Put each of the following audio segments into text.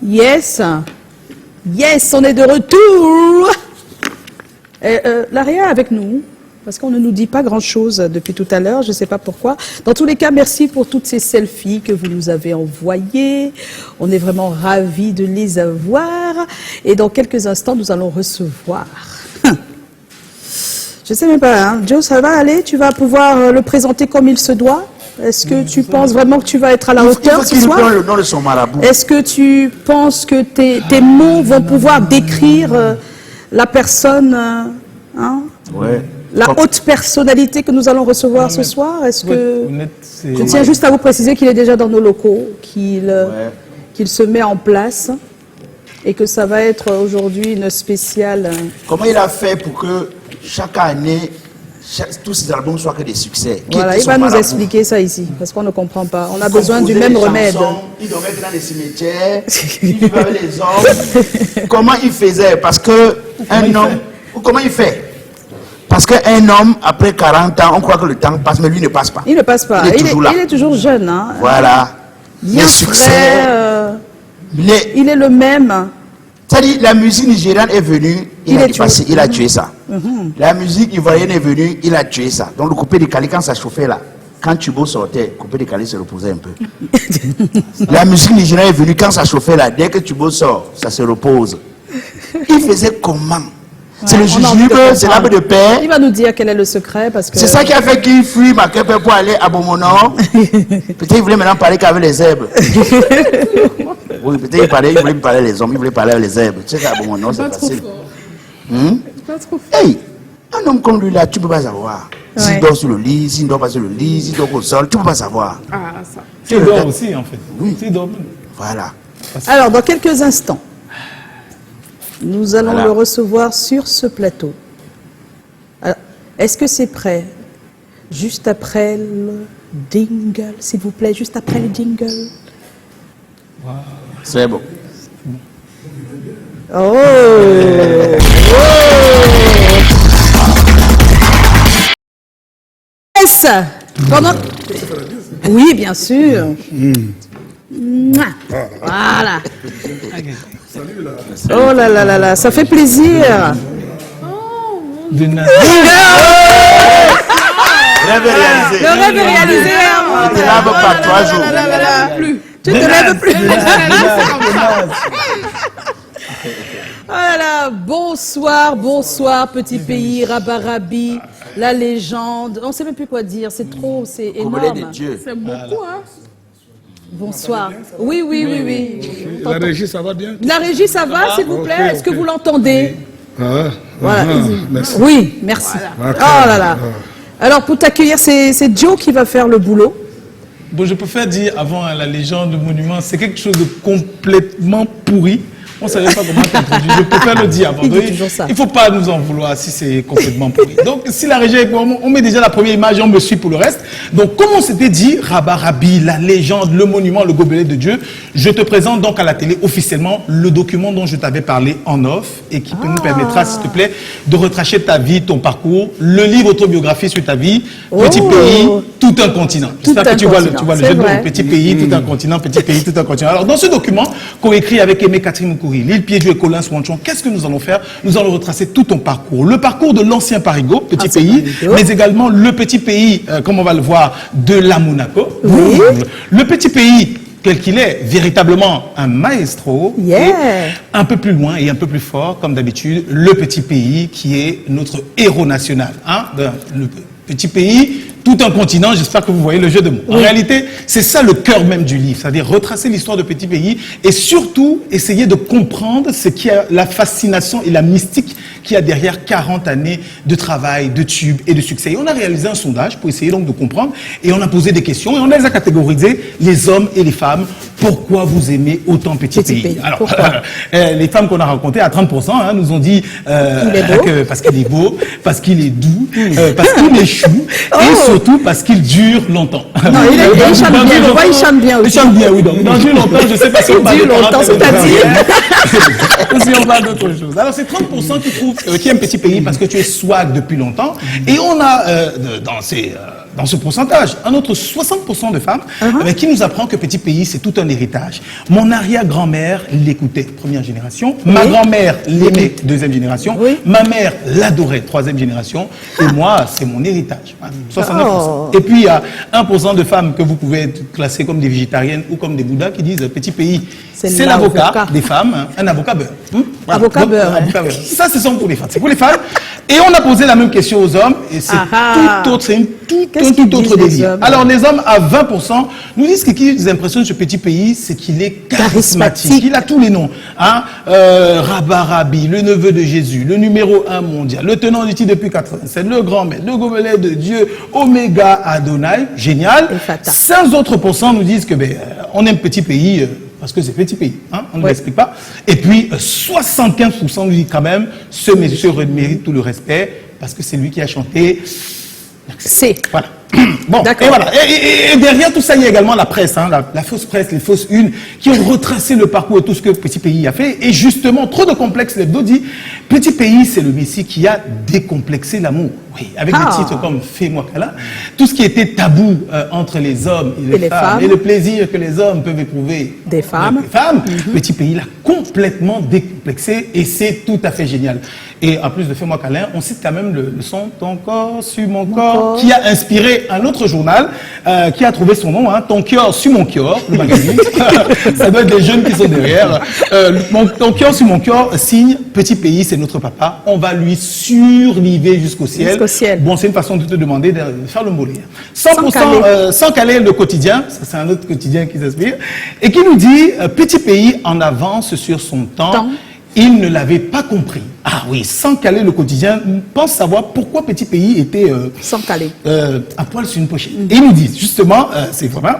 Yes. Yes, on est de retour. Laria avec nous, parce qu'on ne nous dit pas grand-chose depuis tout à l'heure, je ne sais pas pourquoi. Dans tous les cas, merci pour toutes ces selfies que vous nous avez envoyées. On est vraiment ravis de les avoir. Et dans quelques instants, nous allons recevoir... Je ne sais même pas, hein. Joe, ça va aller? Tu vas pouvoir le présenter comme il se doit? Est-ce que tu penses vraiment que tu vas être à la hauteur ce soir? Le nom de son marabout. Est-ce que tu penses que tes mots vont pouvoir décrire la personne, hein? Ouais. La haute personnalité que nous allons recevoir ce soir? Est-ce que... Je tiens juste à vous préciser qu'il est déjà dans nos locaux, qu'il se met en place et que ça va être aujourd'hui une spéciale... Comment il a fait pour que chaque année, tous ces albums soient que des succès? Voilà, il va nous expliquer ça ici, parce qu'on ne comprend pas. On a besoin du même remède. Il devrait être dans les cimetières, il vivait avec les hommes. Comment il faisait? Parce que un homme... Comment il fait? Parce qu'un homme, après 40 ans, on croit que le temps passe, mais lui ne passe pas. Il ne passe pas. Il est toujours là. Il est toujours jeune. Hein? Voilà. Bien les succès. Frais, il est le même. C'est-à-dire, la musique nigériane est venue, il a tué ça. La musique ivoirienne est venue, il a tué ça. Donc le coupé décalé, quand ça chauffait là, quand Tubo sortait, coupé décalé se reposait un peu. La musique nigériane est venue, quand ça chauffait là, dès que Tubo sort, ça se repose. Il faisait comment? C'est le jujube, c'est l'arbre de paix. Il va nous dire quel est le secret parce que... C'est ça qui a fait qu'il fuit Makepe pour aller à Bomono. Peut-être qu'il voulait maintenant parler qu'avec les herbes. Oui, peut-être il voulait parler les hommes, il voulait parler avec les herbes. Tu sais qu'à Bomono, c'est facile. Pas trop fort. Hey, un homme comme lui là, tu ne peux pas savoir. S'il dort sur le lit, s'il ne dort pas sur le lit, s'il dort au sol, tu ne peux pas savoir. Ah, ça. S'il dort aussi, en fait. Oui. S'il dort. Voilà. Alors, dans quelques instants, nous allons le recevoir sur ce plateau. Est-ce que c'est prêt? Juste après le jingle, s'il vous plaît, juste après le jingle. Wow. C'est bon. Oh, Yes. Pendant... Oui, bien sûr. Voilà. Oh là là là là, ça fait plaisir. De Rêve réalisé. Le rêve est réalisé. Tu ne lèves pas 3 jours. Tu te lèves plus. Oh là là, bonsoir, bonsoir, petit pays, Rabarabi, la légende. On ne sait même plus quoi dire, c'est trop, c'est énorme. De Dieu. C'est beaucoup, hein? Bonsoir. Oui, oui, oui, oui. La régie, ça va bien? La régie, ça va, s'il vous plaît? Ok, Est-ce que vous l'entendez? Voilà. Merci. Oui, merci. Voilà. Oh là là. Alors, pour t'accueillir, c'est Joe qui va faire le boulot. Bon, je préfère dire avant la légende, le monument, c'est quelque chose de complètement pourri. On ne savait pas comment t'introduire. Je préfère le dire avant. Il dit toujours ça. Il ne faut pas nous en vouloir si c'est complètement pourri. Donc, si la régie est avec moi, on met déjà la première image et on me suit pour le reste. Donc, comme on s'était dit, Rabarabi, la légende, le monument, le gobelet de Dieu, je te présente donc à la télé officiellement le document dont je t'avais parlé en off et qui nous permettra, s'il te plaît, de retracer ta vie, ton parcours, le livre autobiographie sur ta vie, petit pays, tout un continent. J'espère que tu vois le jeu de mots, petit pays, tout un continent, petit pays, tout un continent. Alors, dans ce document, coécrit avec Aimé Catherine Moukouri, Lille Piédieu et Colin Swanchon, qu'est-ce que nous allons faire? Nous allons retracer tout ton parcours. Le parcours de l'ancien Parigo, petit pays, mais également le petit pays, comme on va le voir, de la Monaco. Oui. Le petit pays, quel qu'il est, véritablement un maestro. Et un peu plus loin et un peu plus fort, comme d'habitude, le petit pays qui est notre héros national. Hein? Le petit pays, tout un continent, j'espère que vous voyez le jeu de mots. En réalité, c'est ça le cœur même du livre, c'est-à-dire retracer l'histoire de petit pays et surtout essayer de comprendre ce qui a la fascination et la mystique qu'il y a derrière 40 années de travail, de tubes et de succès. Et on a réalisé un sondage pour essayer donc de comprendre et on a posé des questions et on les a catégorisées, les hommes et les femmes. Pourquoi vous aimez autant petit pays? Alors, les femmes qu'on a rencontrées à 30% nous ont dit parce qu'il est beau, parce qu'il est doux, parce qu'il est chou et surtout parce qu'il dure longtemps. Non, il chante bien, je vois, il chante bien aussi. Il chante bien, oui. Donc, dans dure longtemps, je ne sais pas si on parle de longtemps, c'est-à-dire ou si on parle d'autre chose. Alors, c'est 30% qui trouvent qui aime petit pays parce que tu es swag depuis longtemps. Et on a, dans ce pourcentage, un autre 60% de femmes qui nous apprend que petit pays, c'est tout un l'héritage. Mon arrière-grand-mère l'écoutait, première génération. Ma grand-mère l'aimait, deuxième génération. Ma mère l'adorait, troisième génération. Et moi, c'est mon héritage. 69%. Et puis, il y a 1% de femmes que vous pouvez classer comme des végétariennes ou comme des bouddhas qui disent petit pays, c'est l'avocat des femmes, hein, un avocat beurre. Voilà. Avocat beurre. Avocat beurre. Ça, ce sont pour les femmes. C'est pour les femmes. Et on a posé la même question aux hommes. Et c'est tout autre, c'est un tout autre délire. Alors, les hommes, à 20%, nous disent que ce qui les impressionne ce petit pays, c'est qu'il est charismatique. Il a tous les noms. Hein? Rabarabi, le neveu de Jésus, le numéro 1 mondial, le tenant du titre depuis 87, le grand maître, le gobelet de Dieu, Oméga Adonai, génial. 5 autres pourcents nous disent que on aime petit pays parce que c'est petit pays, hein? On ne l'explique pas. Et puis 75% nous disent quand même, ce monsieur mérite tout le respect parce que c'est lui qui a chanté. C'est. Voilà. Bon, et voilà. Et derrière tout ça, il y a également la presse, hein, la fausse presse, les fausses unes, qui ont retracé le parcours et tout ce que Petit Pays a fait. Et justement, trop de complexes, l'hebdo dit, Petit Pays, c'est le Messie qui a décomplexé l'amour. Oui, avec des titres comme Fais-moi câlin, tout ce qui était tabou entre les hommes et les femmes, et le plaisir que les hommes peuvent éprouver des femmes. Petit Pays l'a complètement décomplexé et c'est tout à fait génial. Et en plus de Fais-moi câlin, on cite quand même le son Ton corps sur mon corps, qui a inspiré un autre journal qui a trouvé son nom, hein, Ton cœur sur mon cœur, le magazine. Ça doit être des jeunes qui sont derrière. Ton cœur sur mon cœur signe Petit Pays, c'est notre papa. On va lui surliver jusqu'au ciel. Bon, c'est une façon de te demander de faire le mollet. 100% sans caler le quotidien, ça c'est un autre quotidien qui s'inspire, et qui nous dit Petit Pays en avance sur son temps. Il ne l'avait pas compris. Ah oui, sans caler le quotidien, pense savoir pourquoi Petit Pays était sans caler à poil sur une pochette. Et ils nous disent justement, c'est vraiment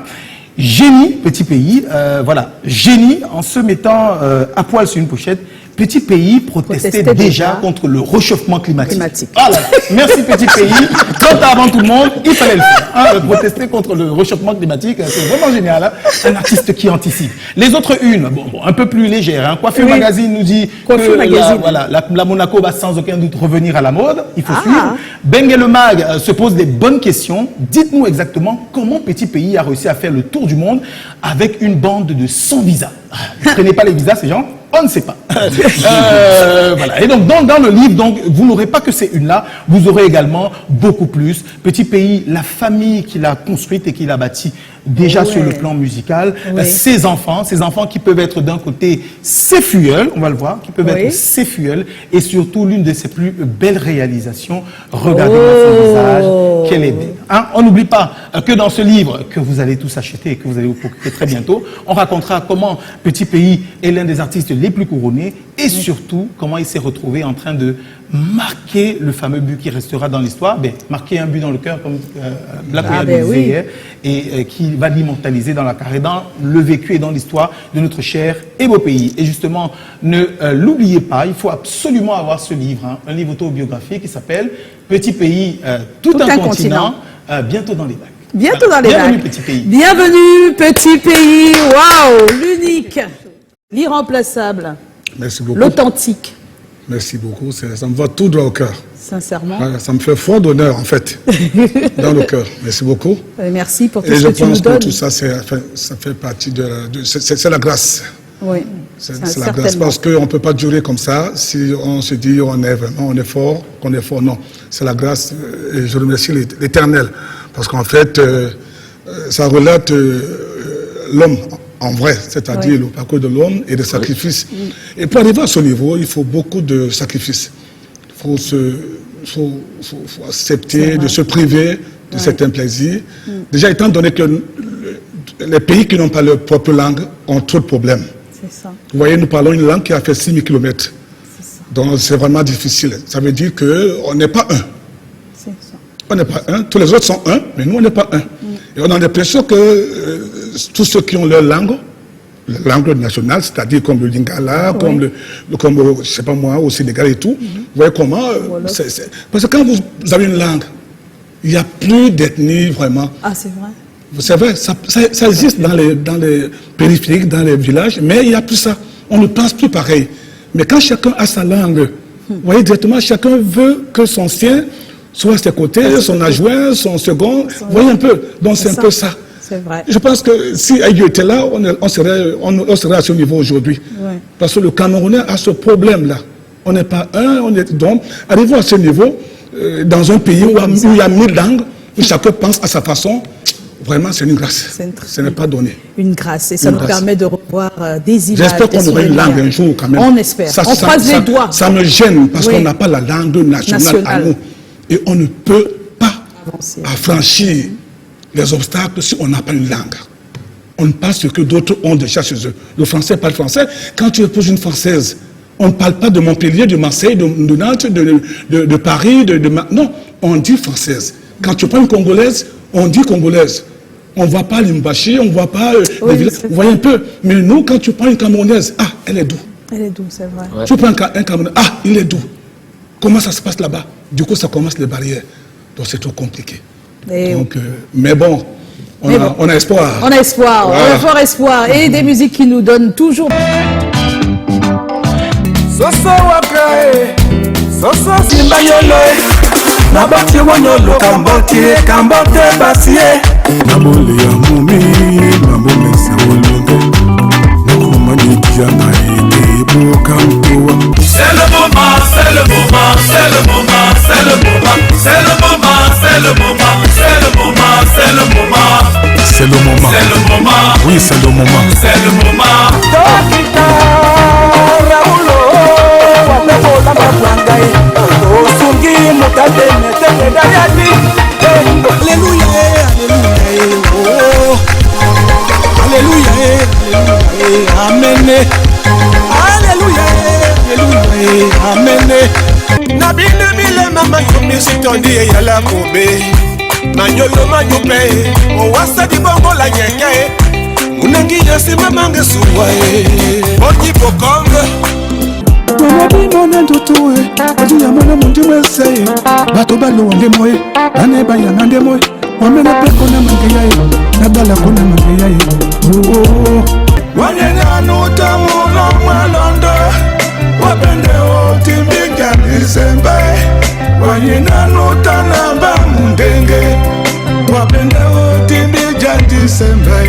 génie Petit Pays, voilà, génie en se mettant à poil sur une pochette. Petit Pays protestait déjà contre le réchauffement climatique. Ah là, merci Petit Pays. Quand avant tout le monde, il fallait le faire. Hein, protester contre le réchauffement climatique, c'est vraiment génial. Hein, un artiste qui anticipe. Les autres unes, bon, un peu plus légères. Hein. Coiffure Magazine nous dit que la Monaco va sans aucun doute revenir à la mode. Il faut suivre. Beng et le Mag se pose des bonnes questions. Dites-nous exactement comment Petit Pays a réussi à faire le tour du monde avec une bande de 100 visas. Vous ne prenez pas les visas, ces gens? On ne sait pas. Voilà. Et donc, dans le livre, donc, vous n'aurez pas que ces unes-là, vous aurez également beaucoup plus. Petit Pays, la famille qu'il a construite et qu'il a bâtie déjà sur le plan musical. Ses enfants qui peuvent être d'un côté ses filleuls, on va le voir, qui peuvent être ses filleuls, et surtout l'une de ses plus belles réalisations. Regardez son visage, qu'elle est belle. Hein? On n'oublie pas que dans ce livre, que vous allez tous acheter et que vous allez vous procurer très bientôt, on racontera comment Petit Pays est l'un des artistes les plus couronnés et surtout comment il s'est retrouvé en train de marquer le fameux but qui restera dans l'histoire, marquer un but dans le cœur comme Black disait hier, et qui va l'immortaliser dans la carrière, dans le vécu et dans l'histoire de notre cher et beau pays. Et justement, ne l'oubliez pas, il faut absolument avoir ce livre, hein, un livre autobiographique qui s'appelle Petit Pays, tout un continent, bientôt dans les bacs. Bientôt dans les bacs. Bienvenue Petit Pays. Bienvenue Petit Pays, waouh, l'unique, l'irremplaçable, merci beaucoup. L'authentique. Merci beaucoup, ça me va tout droit au cœur. Sincèrement. Voilà, ça me fait fort d'honneur en fait, dans le cœur. Merci beaucoup. Merci pour tout et ce que tu nous donnes. Et je pense que tout ça, ça fait partie c'est la grâce. Oui. C'est la grâce parce qu'on ne peut pas durer comme ça si on se dit on est fort, qu'on est fort. Non, c'est la grâce et je remercie l'Éternel parce qu'en fait, ça relate l'homme en vrai, c'est-à-dire le parcours de l'homme et des sacrifices. Et pour arriver à ce niveau, il faut beaucoup de sacrifices. Il faut accepter de se priver de certains plaisirs. Déjà, étant donné que les pays qui n'ont pas leur propre langue ont trop de problèmes. C'est ça. Vous voyez, nous parlons une langue qui a fait 6000 km. Donc, c'est vraiment difficile. Ça veut dire qu'on n'est pas un. C'est ça. On n'est pas un. Tous les autres sont un, mais nous, on n'est pas un. Et on a l'impression que tous ceux qui ont leur langue nationale, c'est-à-dire comme le Lingala, comme je sais pas moi, au Sénégal et tout, vous voyez comment... Parce que quand vous avez une langue, il n'y a plus d'ethnie vraiment. Ah, c'est vrai. C'est vrai, ça existe dans les périphériques, dans les villages, mais il n'y a plus ça. On ne pense plus pareil. Mais quand chacun a sa langue, vous voyez directement, chacun veut que son sien soit à ses côtés, son adjoint, son second, vous voyez un peu. Donc c'est un peu ça. C'est vrai. Je pense que si Aïe était là, on serait à ce niveau aujourd'hui. Ouais. Parce que le Camerounais a ce problème-là. On n'est pas un, on est donc. Arrivons à ce niveau, dans un pays où il y a 1000 langues, où chacun pense à sa façon, vraiment c'est une grâce. Ce n'est pas donné. Une grâce. Et ça nous permet de revoir des images. J'espère qu'on aura une langue un jour quand même. On espère. On croise les doigts. Ça me gêne parce qu'on n'a pas la langue nationale à nous. Et on ne peut pas franchir les obstacles si on n'a pas une langue. On parle ce que d'autres ont déjà chez eux. Le français parle français. Quand tu épouses une française, on ne parle pas de Montpellier, de Marseille, de Nantes, de Paris, non, on dit française. Quand tu prends une congolaise, on dit congolaise. On ne voit pas l'Imbachi, on ne voit pas les villages. Vous voyez un peu. Mais nous, quand tu prends une camerounaise, ah, elle est douce. Elle est douce, c'est vrai. Ouais. Tu prends un camerounais, ah, il est doux. Comment ça se passe là-bas? Du coup, ça commence les barrières. Donc, c'est trop compliqué. Donc, mais bon, on a espoir. On a espoir, voilà. On a fort espoir. Et des musiques qui nous donnent toujours... Soso wakae, soso simbayolo, nabati wanyolo kambote basie. Nabole ya mumi, nabole sawolongo, nakumani kijana ete boka mtoa. C'est le moment, c'est le moment, c'est le moment, c'est le moment, c'est le moment, c'est le moment, c'est le moment, c'est le moment. C'est le moment. C'est le moment. Oui, c'est le moment. C'est le moment. Tokita Raulo, wapebola mabwangai. Osungi mutate metele dayati. Alléluia, alléluia, oh. Alléluia, alléluia, amen. Alléluia, alléluia, amen. Nabine bile mama yomi sitondi yala kobe. Manyolo manyupe, owasa di bongo la nyenge. Unangi yasi mamange suwae, onyi bokonga. Wanabi mwana ntutuwe, wajia mwana mundi mwese. Bato balo wande moe, aneba yangande moe. Wamene peko na mange yae, nagala kona mange yae. Wanyenya nuta muno mwalondo, wapende otimbinja nisembe. Wanyenya nuta namba mundenge, wapende otimbinja nisembe.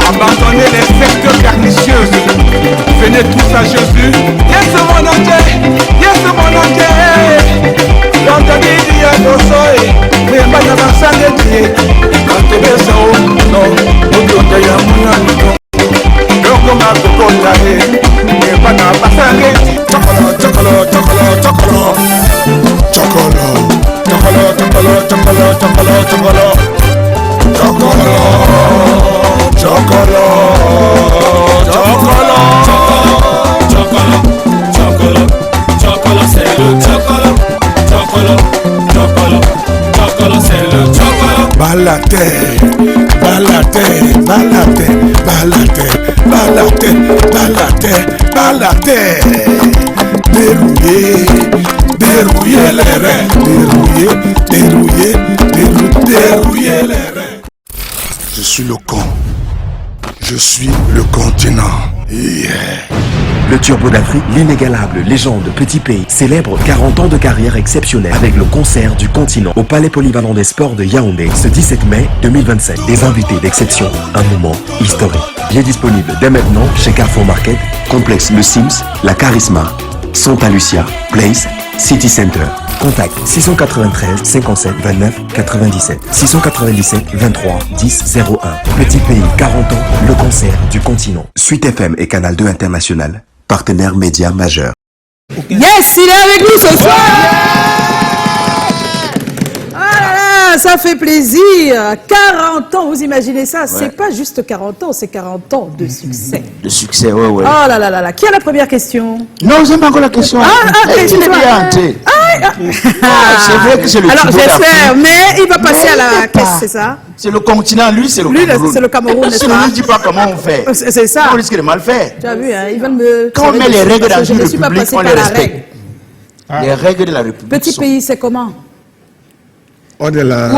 Abandonnez les sectes pernicieuses, venez tous à Jésus. Yes, mon entier, yes, mon entier. L'entendez dire nos soins, mais pas de la salle de quand tu es ça, non, au lieu de la moulin. Donc, on a de condamner, mais pas de la salle. Chocolat, chocolat, chocolat, chocolat. Chocolat, chocolat, chocolat, chocolat, chocolat, chocolat. Chocolat, chocolat, c'est le chocolat. Chocolat, c'est le chocolat. Balate, balate, balate, balate, balate, balate, balate. Dérouiller, dérouiller les reins. Dérouiller les reins. Je suis le con. Je suis le continent. Yeah. Le Turbo d'Afrique, l'inégalable légende Petit Pays, célèbre 40 ans de carrière exceptionnelle avec le concert du continent au Palais Polyvalent des Sports de Yaoundé ce 17 mai 2027. Des invités d'exception, un moment historique. Bien disponible dès maintenant chez Carrefour Market, Complexe Le Sims, La Charisma, Santa Lucia, Place, City Center. Contact 693 57 29 97 697 23 10 01. Petit Pays, 40 ans, le concert du continent. Suite FM et Canal 2 International, partenaire média majeur. Yes, il est avec nous ce soir. Ah là là, ça fait plaisir. 40 ans, vous imaginez ça? C'est pas juste 40 ans, c'est 40 ans de succès. De succès, ouais, ouais. Oh là là là là. Qui a la première question? Non, j'aime pas encore la question. c'est il est toi. bien entré. C'est vrai que c'est le Alors Turbo j'espère, d'Afrique. mais il va passer à la pas. caisse, c'est ça? C'est le continent, lui, c'est le Lui, Cameroun. c'est le Cameroun, n'est-ce Sinon, pas? ne dis pas comment on fait. C'est ça. On risque de mal faire. Tu as vu, hein, ils veulent me... Quand on met les règles dans je une ne suis pas république, passée on les par la respecte. règle. Les règles de la République. Petit sont- pays, c'est comment? On est là.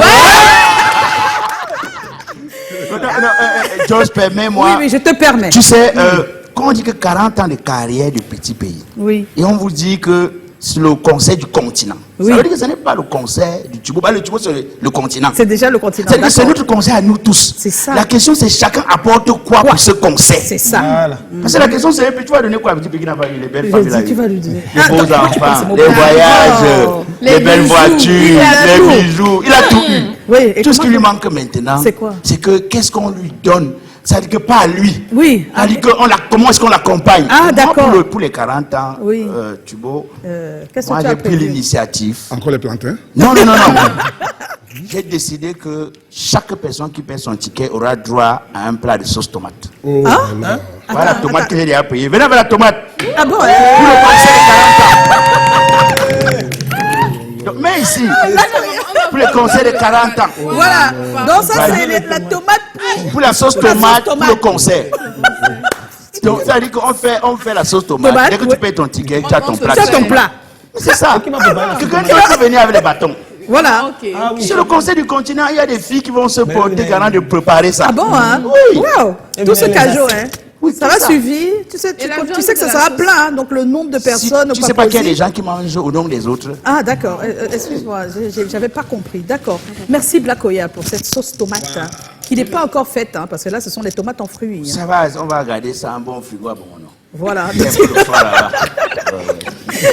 George, permets-moi. Oui, je te permets. Tu sais, quand on dit que 40 ans de carrière de Petit Pays, Oui. et on vous dit que c'est le concert du continent. Oui. Ça veut dire que ce n'est pas le concert du Tubo. Le Tubo, c'est le continent. C'est déjà le continent. C'est-à-dire que c'est notre concert à nous tous. C'est ça. La question, c'est chacun apporte quoi pour ce concert. C'est ça. Voilà. Parce que la question, c'est tu vas donner quoi à petit qui n'a pas eu les belles Vas-y, familles. tu vas lui dire. Les beaux enfants, les Oh. voyages, les belles voitures, les bijoux. Il a tout eu. Oui, et Tout ce qui comment- lui manque maintenant, C'est quoi? C'est que qu'est-ce qu'on lui donne? Ça veut dire que pas à lui. Oui. Ça veut dire que comment est-ce qu'on l'accompagne? Ah, Moi, d'accord. Pour les 40 ans, Oui. Tubo, Qu'est-ce que moi tu as j'ai pris prévu? l'initiative. Encore les plantains. Non. J'ai décidé que chaque personne qui paie son ticket aura droit à un plat de sauce tomate. Oh, Ah? là là. Voilà la tomate que j'ai déjà payée. Venez avec la tomate. Ah bon? Pour le concert de 40 ans. Donc, mais ici, pour le concert de 40 ans. Voilà. Donc ça, c'est la tomate. Pour la sauce Pour la sauce tomate, pour tomate. le concert. Donc, ça veut dire qu'on fait la sauce tomate. Tomate, Dès que oui. tu payes ton ticket, tu as ton plat. Tu as ton plat. C'est ça. Quelqu'un qui va venir avec les bâtons. Voilà. Sur le conseil du continent, il y a des filles qui vont se porter garant de préparer ça. Ah bon, hein? Oui. Wow. Tout ce cajot, hein? Oui, Ça tout va ça. suivre. Tu sais que ça sera plein, hein? Donc le nombre de personnes. Tu ne sais pas qu'il y a des gens qui mangent au nom des autres. Ah d'accord, excuse-moi, j'avais pas compris. D'accord. Merci Black Oya pour cette sauce tomate hein, qui n'est pas encore faite, hein, parce que là ce sont les tomates en fruits. Hein. Ça va, on va regarder ça en bon frigo à bon nom. Voilà. Il y a un peu de fond là-bas.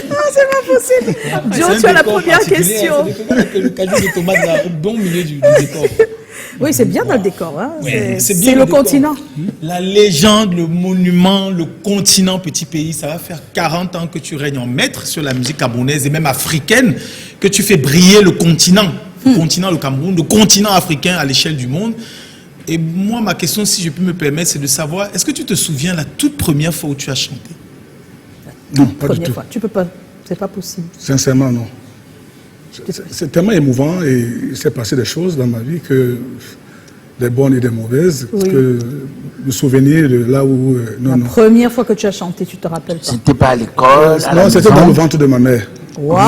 Non, c'est pas possible. Joe, tu as la première question. Le cajou de tomate là, au bon milieu du décor. Oui, c'est bien dans le décor. Hein. Ouais, C'est bien le décor. continent. La légende, le monument, le continent, petit pays, ça va faire 40 ans que tu règnes en maître sur la musique camerounaise et même africaine, que tu fais briller le continent. Le continent, le Cameroun, le continent africain à l'échelle du monde. Et moi, ma question, si je peux me permettre, c'est de savoir, est-ce que tu te souviens la toute première fois où tu as chanté? Non, pas du Première tout. fois. Tu peux pas. C'est pas possible. Sincèrement, non. C'est tellement émouvant et il s'est passé des choses dans ma vie, que des bonnes et des mauvaises, Oui. que me souvenir de là où... non, La non. première fois que tu as chanté, tu te rappelles pas. C'était pas à l'école. à la Non, c'était maison. dans le ventre de ma mère. Waouh.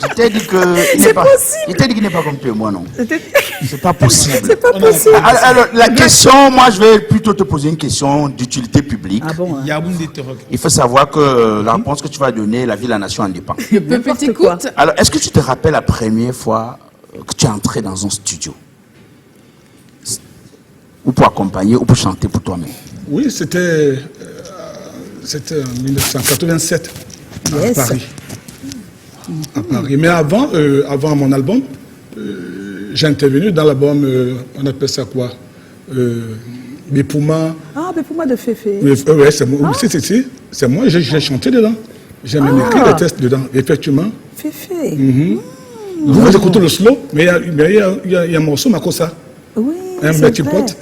Je t'ai dit que C'est possible. il t'a dit qu'il n'est pas comme toi et moi, non. C'était- C'est pas possible. C'est pas possible. Alors, la question, moi, je vais plutôt te poser une question d'utilité publique. Ah bon, hein. Yaoundé te regarde. Il faut savoir que la réponse que tu vas donner, la vie, la nation en dépend. N'importe quoi. Alors, est-ce que tu te rappelles la première fois que tu es entré dans un studio? Ou pour accompagner, ou pour chanter pour toi-même? Oui, c'était en 1987 Yes. à Paris. À Paris. Mais avant mon album, j'ai intervenu dans l'album, on appelle ça quoi, Bipuma. Ah, mais pour moi de Féfé. Oui, c'est moi. C'est moi, j'ai chanté dedans. J'ai même écrit des textes dedans, effectivement. Féfé. Vous écoutez le slow, mais il y a un morceau, Makossa. Oui, Un c'est petit vrai. pote,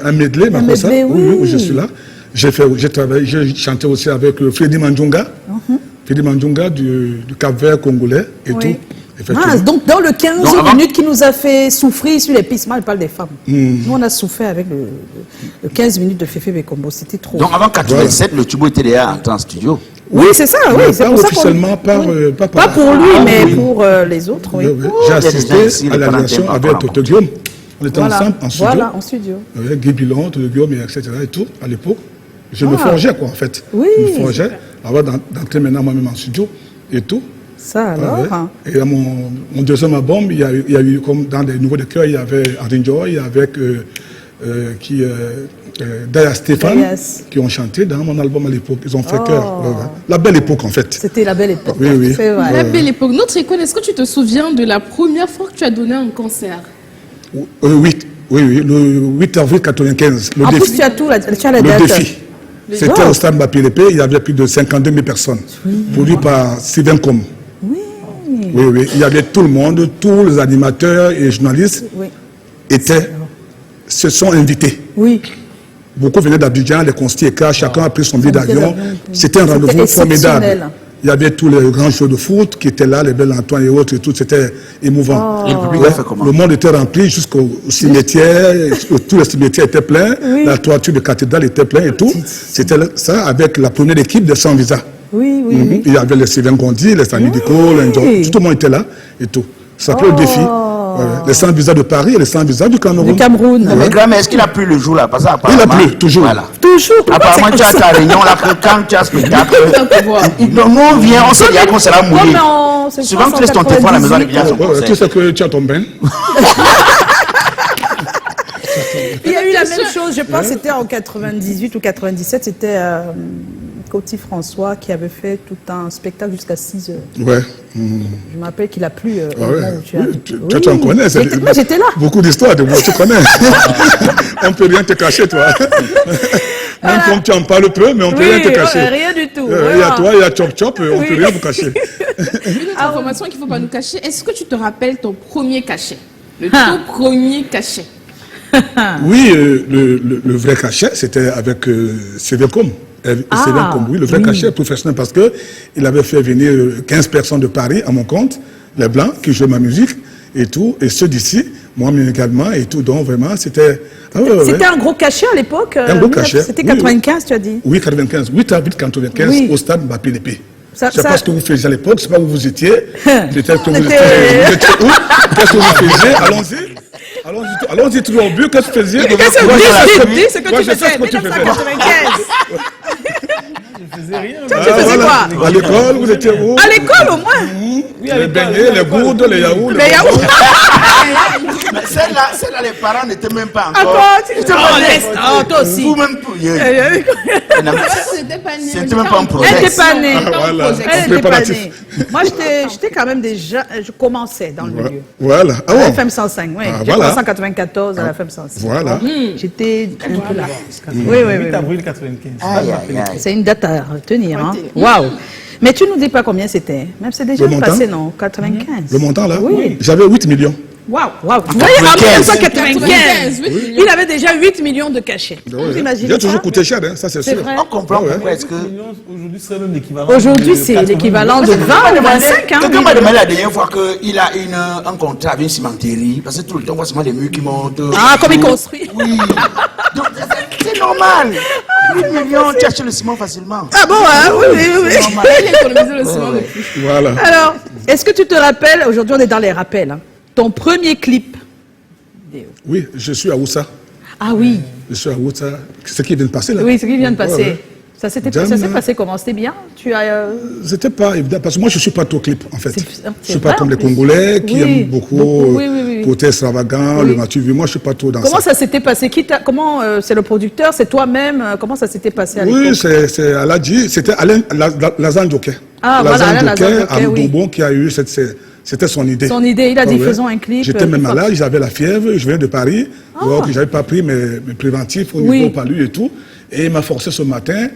un medley, Makossa. medley, oui. Où je suis là. J'ai travaillé, j'ai chanté aussi avec Freddy Mandjunga. Freddy Mandjunga du Cap-Vert congolais et Oui. tout. Effectivement. Ah, donc dans le 15 Donc, avant- minutes qui nous a fait souffrir sur les pistes, moi je parle des femmes. Nous on a souffert avec le 15 minutes de Féfé Bekombo, c'était trop. Donc, avant 87, le Tubo était déjà entré en studio. Oui, c'est ça, oui. Mais C'est pas pour ça officiellement, qu'on... pas Pas pour lui, Ah, mais oui. pour les autres, oui. Oui, oui. J'ai il y a des gens assisté ici, à les la réalisation Canadiens, avec encore Toto Guillaume. On était Voilà, ensemble en studio. voilà, en studio. Avec Guy Bilon, Toto Guillaume, etc. et tout, à l'époque. Je me forgeais, quoi, en fait. Oui, Je me forgeais avant d'entrer maintenant moi-même en studio et tout. Ça alors. Ouais. Hein. Et à mon deuxième album, il y a eu, comme dans les nouveaux de cœur, il y avait Arinjoy, avec Daya Stéphane, Yes. qui ont chanté dans mon album à l'époque. Ils ont fait Oh. cœur. Ouais, ouais. La belle époque, en fait. C'était la belle époque. Oui, oui. C'est vrai. La belle époque. Notre école, est-ce que tu te souviens de la première fois que tu as donné un concert? Oui, le 8 avril 1995. Le En défi. plus, tu as tout, tu as la Le date. défi. C'était Wow. au stade Mbappé-Lépé, il y avait plus de 52 000 personnes, produit par Sylvain Com. Oui. Oui, il y avait tout le monde, tous les animateurs et journalistes Oui. se sont invités. Oui. Beaucoup venaient d'Abidjan, les constitués, chacun a pris son billet billet d'avion. d'avion. C'était un rendez-vous exceptionnel. formidable. Il y avait tous les grands joueurs de foot qui étaient là, les belles Antoine et autres, et tout, c'était émouvant. Et le public Ouais, a fait comment? le monde était rempli jusqu'au cimetière, tous les cimetières étaient pleins, Oui. la toiture de cathédrale était pleine et tout. C'était ça avec la première équipe de Sans Visa. Oui, oui, oui. Il y avait les Sylvain Gondi, les Sani Dico, tout le monde était là et tout. Ça s'appelait le défi. Les 100 visas de Paris et les 100 visas du Cameroun. Du Cameroun. Mais grand-mère, est-ce qu'il a plu le jour là? Parce que Il a apparemment, plu, toujours. Voilà. Toujours. Pourquoi Apparemment, c'est tu as comme ta ça? réunion là, que quand tu as spectacle. Donc, nous, on vient, on sait déjà qu'on sera mouillé. Non, c'est Souvent, tu laisses ton téléphone à la maison, les billets sont Tu sais que tu as ton bain. Il y a eu la même chose, je pense, c'était en 98 ou 97, c'était Coty François qui avait fait tout un spectacle jusqu'à 6 heures. Ouais. Je me rappelle qu'il a plu au Ah moment ouais. où tu Oui, as... tu en connais. Moi, j'étais là. Beaucoup d'histoires de moi, tu connais. On ne peut rien te cacher, toi. Même comme tu en parles peu, mais on ne peut rien te cacher. Rien du tout. Il y a toi, il y a Chop Chop, on ne peut rien vous cacher. Une autre information qu'il ne faut pas nous cacher. Est-ce que tu te rappelles ton premier cachet? Le tout premier cachet? Oui, le vrai cachet, c'était avec CVCOM. CVCOM, oui, le vrai cachet professionnel, parce qu'il avait fait venir 15 personnes de Paris à mon compte, les Blancs, qui jouaient ma musique et tout, et ceux d'ici, moi-même également, et tout, donc vraiment, c'était... C'était un gros cachet à l'époque. Un gros cachet. C'était 95, tu as dit? Oui, 95. 8 Oui. au stade Mbappé Lépée. Ça- Je ne sais ça- pas ce que vous faisiez à l'époque, je ne sais pas où vous étiez. Peut-être que vous était- étiez où? Qu'est-ce que vous faisiez? Allons-y. Allons-y, toujours au but. Qu'est-ce que vous faisiez? Qu'est-ce que Moi, je dis ce que moi, tu je sais faisais? ce que tu faisais. 1995. Je faisais rien. Toi, tu faisais quoi? À l'école, vous étiez où? À l'école, au moins. Les beignets, les gourdes, les yaourts. Les yaourts. Mais celle-là, les parents n'étaient même pas encore. Attends, tu te modeste. Oh, toi aussi. Vous-même, C'était pas né. c'était même pas un projet. Elle n'était pas née. Voilà. Elle n'était pas Préparatif. née. Moi, j'étais quand même déjà... Je commençais dans le milieu. Voilà. Ah À la bon? FM 105, oui. Ah, J'ai voilà. commencé en 94 à la FM 105. Voilà. J'étais un peu là. 8 avril 95. Aïe, aïe, aïe. C'est une date à retenir. Hein. Waouh. Mais tu nous dis pas combien c'était. Même c'est déjà Le montant? passé, non? 95. Le montant, là? Oui. J'avais 8 millions. Waouh, waouh. Vous voyez, en 1995, 8 millions. il avait déjà 8 millions de cachets. Vous imaginez Il a toujours ça? coûté cher, hein, ça c'est C'est sûr. vrai. On comprend pourquoi est-ce que... Aujourd'hui, c'est même l'équivalent. Aujourd'hui, de c'est 80 l'équivalent de millions. 20 ou 25. Hein, Quelqu'un m'a demandé la dernière fois qu'il a un contrat avec une cimenterie, parce que tout le temps, on voit seulement les murs qui montent. Ah, comme il construit. Oui. Donc, c'est normal. 8 millions, tu achètes le ciment facilement. Ah bon, hein? Oui, oui, oui. C'est normal. Il a économisé le ciment depuis. Voilà. Alors, est-ce que tu te rappelles, aujourd'hui on est dans les rappels, hein, ton premier clip? Oui, je suis à Oussa. Ah oui, Je suis à Oussa. Ce qui vient de passer là. oui, ce qui vient de passer. Ouais, ouais. Ça s'est Jam, passé comment? C'était bien? Tu as... C'était pas évident parce que moi je suis pas trop clip en fait. C'est Je suis pas vrai, comme en les plus. Congolais qui Oui, aiment beaucoup, beaucoup, oui, oui, oui. côté extravagant, Oui. le Mathieu Vu. Moi je suis pas trop dans Comment ça. ça s'était passé? Comment c'est le producteur? C'est toi-même? Comment ça s'était passé à l'époque? Oui, c'est Aladji, c'était Alain Lazan Joker. Ah, voilà, Alain Lazan Joker, à oui. Bourbon qui a eu c'était son idée. Son idée, il a dit Ah ouais. faisons un clip. J'étais même plus malade, j'avais la fièvre, je venais de Paris, donc j'avais pas pris mes préventifs au Oui. niveau palu et tout. Et il m'a forcé ce matin,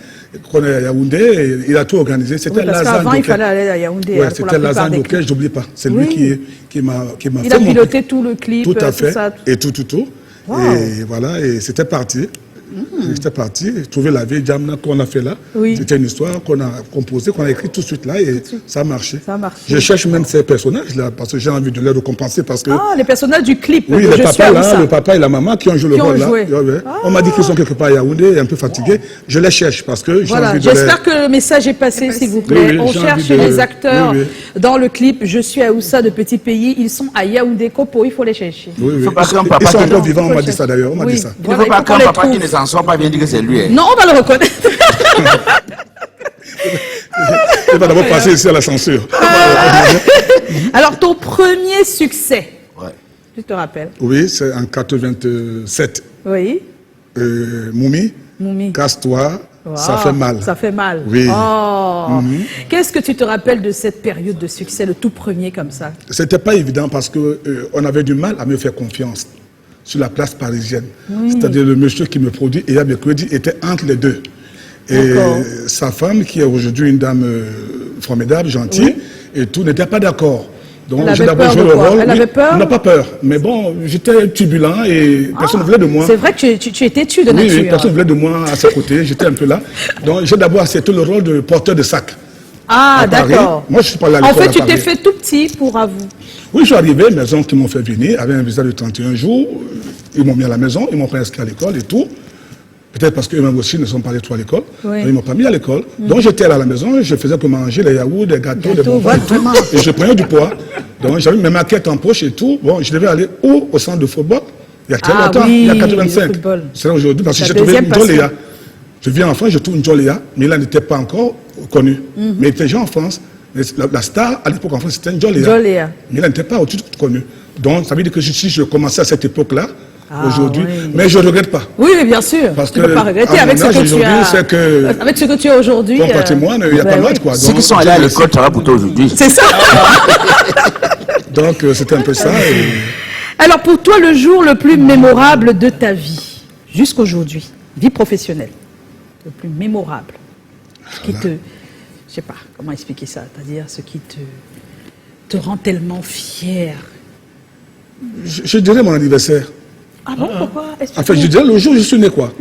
qu'on est à Yaoundé, et il a tout organisé. C'était Oui, parce Lazan qu'avant, il Joker. fallait aller à Yaoundé. Ouais, hein, pour la c'était plupart Lazan des Joker, clips. j'oublie pas. C'est Oui. lui qui m'a Il fait a mon piloté tout le clip, tout à fait. ça. Et tout. Wow. Et voilà, et c'était parti. J'étais parti, trouver la vieille dame qu'on a fait là. Oui. C'était une histoire qu'on a composée, qu'on a écrite tout de suite là, et ça a marché. Ça a marché. Je cherche même ces personnages là, parce que j'ai envie de les récompenser, parce que... Ah, les personnages du clip. Oui, de le Je suis papa, à là, Oussa. le papa et la maman qui ont joué le Qui ont rôle là. joué. Ouais, ouais. On m'a dit qu'ils sont quelque part à Yaoundé, un peu fatigués. Je les cherche parce que j'ai Voilà, envie de les... j'espère que le message est passé, s'il vous plaît. Oui, oui, On j'ai cherche envie de- les acteurs oui, dans le clip Je suis à Oussa de Petit Pays. Ils sont à Yaoundé, Kopo, il faut les chercher. Oui, oui. Faut pas qu'un Ils papa sont qui- encore vivants, on m'a dit ça d'ailleurs, on m'a Oui. dit ça. Il ne Voilà, faut pas qu'on qu'un les papa qui trouve. ne s'en sort pas vienne dire que c'est lui. Hein. Non, on va le reconnaître. Il va d'abord passer ici à la censure. Alors, ton premier succès, Ouais. tu te rappelles? Oui, c'est en 87. Oui, Moumi, Moumi. casse-toi, ça Wow, fait mal. Ça fait mal. Oui. Oh. Qu'est-ce que tu te rappelles de cette période de succès, le tout premier comme ça? C'était pas évident parce que on avait du mal à me faire confiance sur la place parisienne. C'est-à-dire le monsieur qui me produit et Mercredi était entre les deux. Et D'accord. sa femme, qui est aujourd'hui une dame formidable, gentille, et tout, n'était pas d'accord. Donc Elle j'ai avait d'abord peur joué de le quoi? rôle. Elle avait peur? On n'a pas peur. Mais bon, j'étais turbulent et personne ne voulait de moi. C'est vrai que tu étais têtu de Oui, nature. oui, personne ne voulait de moi à ses côtés, j'étais un peu là. Donc j'ai d'abord accepté le rôle de porteur de sac. Ah, à Paris. d'accord. Moi, je suis pas allé à En l'école fait, à tu t'es Paris. fait tout petit pour avouer. Oui, je suis arrivé, maison qui m'ont fait venir, avec un visa de 31 jours. Ils m'ont mis à la maison, ils m'ont pas inscrit à l'école et tout. Peut-être parce qu'eux-mêmes aussi ne sont pas allés trop à l'école. Oui. Donc, ils m'ont pas mis à l'école. Donc j'étais là à la maison, je faisais que manger les yaourts, des gâteaux, des bonbons voilà, et tout. vraiment. Et je prenais du poids. Donc j'avais mes maquettes en poche et tout. Bon, je devais aller au centre de football. Il y a très longtemps, oui, il y a 85. C'est aujourd'hui parce que j'ai trouvé une Joléa. Je viens en France, je trouve une Joléa, mais là n'était pas encore connu. Mais il était déjà en France. Mais la star à l'époque en France c'était une Joléa. Mais là n'était pas tout connu. Donc ça veut dire que si je commençais à cette époque-là, aujourd'hui, mais je ne regrette pas. Oui, bien sûr. Parce tu ne peux pas regretter avec ce que tu as. Avec ce que tu as aujourd'hui. Ton patrimoine, il n'y a pas mal quoi. Ceux qui sont allés à l'école, ça va pour toi aujourd'hui. C'est ça. Donc c'était un peu ça. Alors pour toi, le jour le plus mémorable de ta vie, jusqu'aujourd'hui, vie professionnelle, le plus mémorable, ce qui te, je sais pas comment expliquer ça, c'est-à-dire ce qui te rend tellement fier. Je dirais mon anniversaire. Ah bon, pourquoi? En fait, je dirais le jour où je suis né quoi.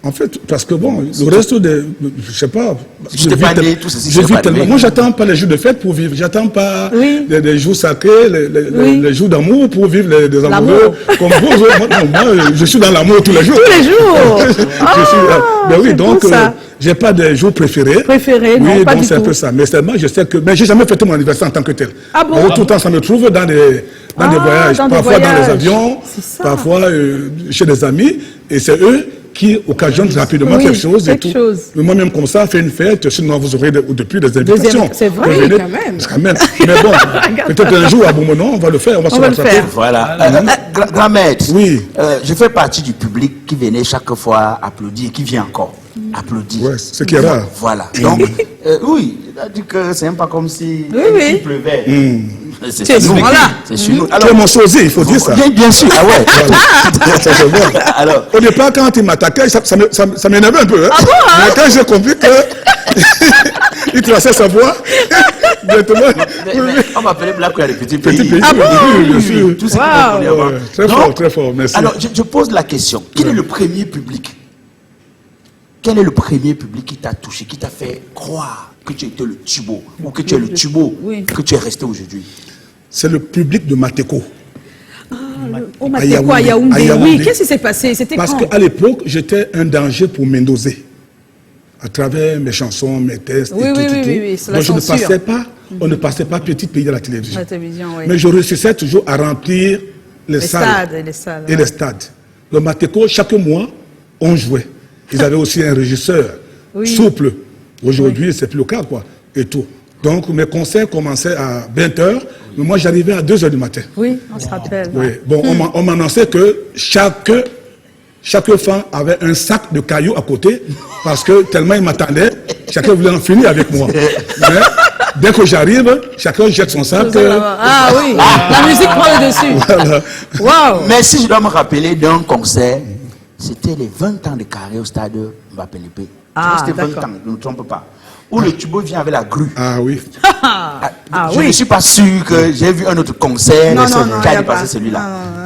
En fait, parce que bon, le reste des... Je sais pas... Je t'ai pas né, tout ceci, je vis tellement. Moi, j'attends pas les jours de fête pour vivre. J'attends pas les jours sacrés, les jours d'amour pour vivre des amoureux. Comme vous, moi, je suis dans l'amour tous les jours. Tous les jours Ben oui, donc, j'ai pas de jours préférés. Préférés, non, oui, pas donc du c'est un tout. peu ça. Mais seulement, je sais que... Mais j'ai jamais fêté mon anniversaire en tant que tel. Ah bon? Tout le temps, ça me trouve dans des voyages. Parfois dans les avions, parfois chez des amis. Et c'est eux qui occasionnent rapidement quelque chose et tout. Mais moi-même comme ça, fait une fête, sinon vous aurez depuis des invitations. C'est vrai, oui, quand même. Mais bon, peut-être un jour à bon moment, on va le faire, on va se rattraper. Voilà. Grand-maître, oui. Je fais partie du public qui venait chaque fois applaudir et qui vient encore applaudir. Ouais, ce qui est rare. Voilà. Donc, oui, il a dit que c'est même pas comme si il pleuvait. C'est chez nous. C'est chez nous. Alors, mon sosie, il faut dire ça. Bien sûr, ah ouais. Voilà. Alors, au départ, quand il m'attaquait, ça m'énervait un peu. Hein. Ah bon, hein? Mais quand j'ai compris que il traçait sa voix, directement. On m'appelait Black les petits pays. Petit pays. Ah bon? Oui, bien sûr. Tout ce qu'on connaît avant. Très fort, très fort. Merci. Alors, je pose la question. Quel est le premier public? Quel est le premier public qui t'a touché, qui t'a fait croire que tu étais le tubo, ou que tu es le tubo, que tu es resté aujourd'hui? C'est le public de Mateko. Au Mateko, à Yaoundé. Oui, qu'est-ce qui s'est passé? C'était parce quand? qu'à l'époque, j'étais un danger pour Mendozé. À travers mes chansons, mes tests et tout. Donc on ne passait pas Petit Pays à la télévision. Oui. Mais je réussissais toujours à remplir les salles et les stades. Le Mateko, chaque mois, on jouait. Ils avaient aussi un régisseur souple. Aujourd'hui, c'est plus le cas, quoi. Et tout. Donc, mes concerts commençaient à 20h, mais moi, j'arrivais à 2h du matin. Oui, on se rappelle. Oui. Bon, on m'annonçait que chaque femme avait un sac de cailloux à côté, parce que tellement ils m'attendaient, chacun voulait en finir avec moi. Mais dès que j'arrive, chacun jette son sac. Ah oui, la musique prend le dessus. Voilà. Waouh. Mais si je dois me rappeler d'un concert, c'était les 20 ans de carrière au stade Mbappé-Lépé. C'était 20 ans, ne me trompe pas. Où le tubo vient avec la grue. Ah oui. Je ne suis pas sûr que j'ai vu un autre concert qui a dépassé celui-là.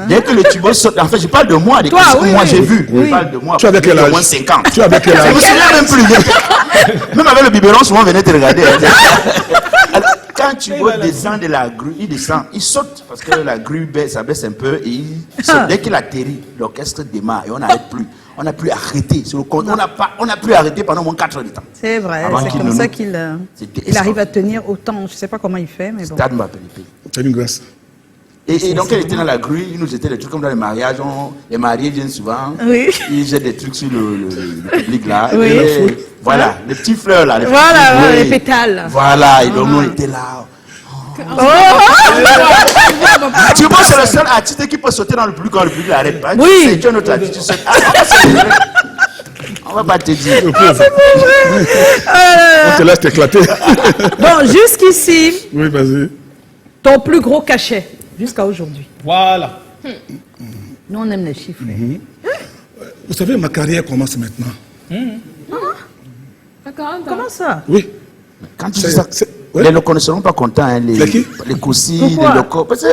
Dès que le tubo saute, en fait, je parle de moi, des concerts que moi j'ai vu. Je parle de moi. Tu as avec quel âge? Au moins 5 ans. Tu as avec quel âge? Je me souviens même plus. Même avec le biberon, souvent on venait te regarder. Alors, quand tu descend de la grue, il descend, il saute parce que la grue baisse, ça baisse un peu et il saute. Dès qu'il atterrit, l'orchestre démarre et on n'arrête plus. On n'a plus arrêté. On n'a plus arrêté pendant au moins 4 heures de temps. C'est vrai, c'est comme ça qu'il arrive à tenir autant. Je ne sais pas comment il fait, mais bon. Stade Mbappé-Lépé. C'est une grâce. Et donc, elle était dans la grue, il nous jetait des trucs comme dans les mariages. Les mariés viennent souvent. Oui. Ils jettent des trucs sur le public là. Oui. Et voilà, les petits fleurs là. Les pétales. Voilà, et donc nous on était là. Tu vois, c'est le seul artiste qui peut sauter dans le public quand le public n'arrête pas. Oui. C'est un autre artiste, tu sautes. On va pas te dire. On te laisse t'éclater. Bon, jusqu'ici. Oui, vas-y. Ton plus gros cachet, jusqu'à aujourd'hui. Voilà. Nous, on aime les chiffres. Vous savez, ma carrière commence maintenant. Comment ça? Oui. Quand tu dis ça, les locaux ne seront pas contents. Hein, les coussis, les locaux. Parce que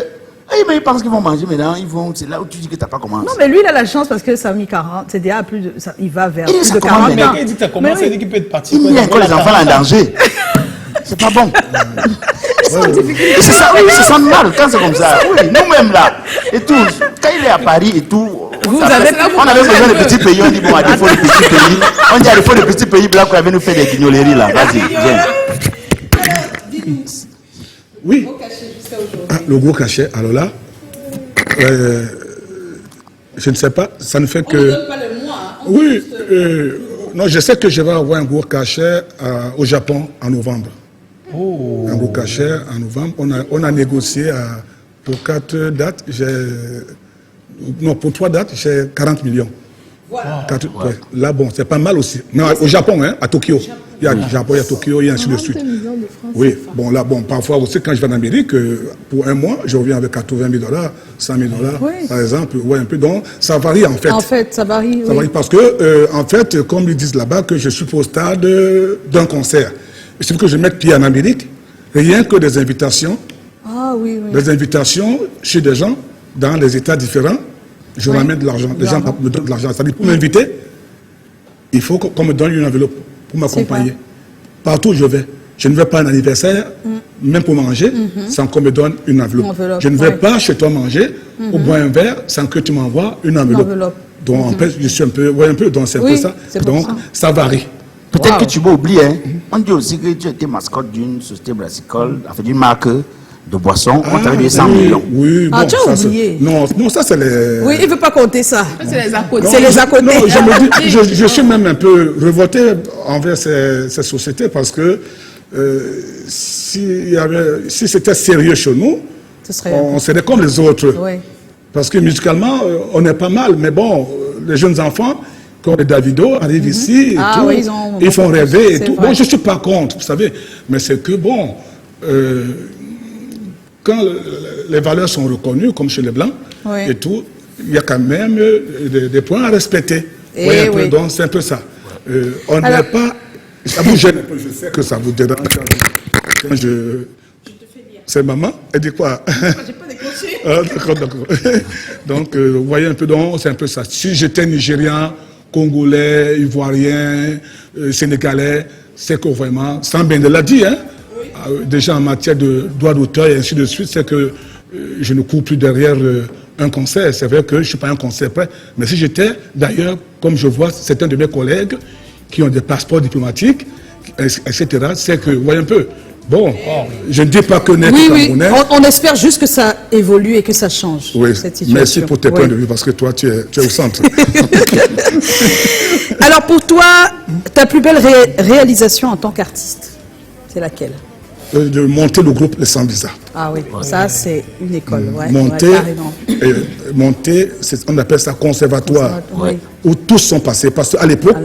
ils pensent qu'ils vont manger maintenant. C'est là où tu dis que tu n'as pas commencé. Non, mais lui, il a la chance parce que ça a mis 40. C'est déjà plus de. Il va vers plus de 40 ans. Mais il dit que tu as commencé, il dit qu'il peut être parti. Il met encore les enfants en danger. C'est pas bon. C'est ça, oui, c'est ça mal quand c'est comme ça. Oui, nous-mêmes là. Et tout. Quand il est à Paris et tout. On avait besoin de petits pays. On dit bon, à défaut de petits pays. On dit à défaut de petits pays, Black avait nous fait des guignoleries là. Vas-y, viens. Oui. Le gros cachet, alors là, je ne sais pas, ça ne fait que... On ne donne pas le mois. Hein. Oui, non, je sais que je vais avoir un gros cachet au Japon en novembre. Oh. Un gros cachet en novembre. On a négocié pour 4 dates, pour 3 dates, j'ai 40 millions. Voilà. Ouais. Là, bon, c'est pas mal aussi. Mais au Japon, hein, à Tokyo. Il y a le Japon, il y a Tokyo, il y a ainsi de suite. Oui, bon, là, bon, parfois aussi, quand je vais en Amérique, pour un mois, je reviens avec 80 000 $, 100 000 $, par exemple. Ouais, un peu. Donc, ça varie, en fait. En fait, ça varie. Ça varie parce que, en fait, comme ils disent là-bas, que je suis au stade d'un concert. Il suffit que je mette pied en Amérique, rien que des invitations. Ah, oui, oui. Des invitations chez des gens dans des États différents. Je ramène de l'argent. Les gens me donnent de l'argent. C'est-à-dire, pour m'inviter, il faut qu'on me donne une enveloppe pour m'accompagner. Partout où je vais. Je ne vais pas à un anniversaire, même pour manger, sans qu'on me donne une enveloppe. Je ne vais pas chez toi manger ou boire un verre sans que tu m'envoies une enveloppe. Donc, en fait, je suis un peu, donc c'est un peu ça. Donc, ça varie. Peut-être que tu m'as oublié, hein. On dit aussi que tu étais mascotte d'une société brassicole, d'une marque de boissons, on t'avait donné 100 millions. Oui, bon, tu as oublié. Non, ça c'est les... Oui, il ne veut pas compter ça. C'est les à côté. C'est les à côté. Non, je me dis, je suis même un peu révolté envers ces sociétés parce que si c'était sérieux chez nous, on serait comme les autres. Oui. Parce que musicalement, on est pas mal, mais bon, les jeunes enfants, comme les Davido, arrivent ici et tout, oui, ils font rêver et tout. Bon, je ne suis pas contre, vous savez, mais c'est que bon... quand les valeurs sont reconnues, comme chez les Blancs, et tout, il y a quand même des points à respecter. Oui. Donc, c'est un peu ça. On n'est pas... Ça vous gêne un peu, je sais que ça vous dérange. Quand je... C'est maman? Elle dit quoi? J'ai pas décroché. D'accord. Donc, vous voyez un peu, c'est un peu ça. Si j'étais Nigérian, Congolais, Ivoirien, Sénégalais, c'est que vraiment, Sambende l'a dit, hein? Déjà en matière de droit d'auteur et ainsi de suite, c'est que je ne cours plus derrière un concert. C'est vrai que je ne suis pas un concert prêt. Mais si j'étais, d'ailleurs, comme je vois certains de mes collègues qui ont des passeports diplomatiques, etc., c'est que, vous voyez un peu, bon, je ne dis pas que n'est que Camerounais. On espère juste que ça évolue et que ça change, cette situation. Merci pour tes points de vue, parce que toi, tu es au centre. Alors, pour toi, ta plus belle réalisation en tant qu'artiste, c'est laquelle? De monter le groupe Les Sans Visa. Ah oui, ça c'est une école. Monter, on appelle ça conservatoire, où tous sont passés. Parce qu'à l'époque,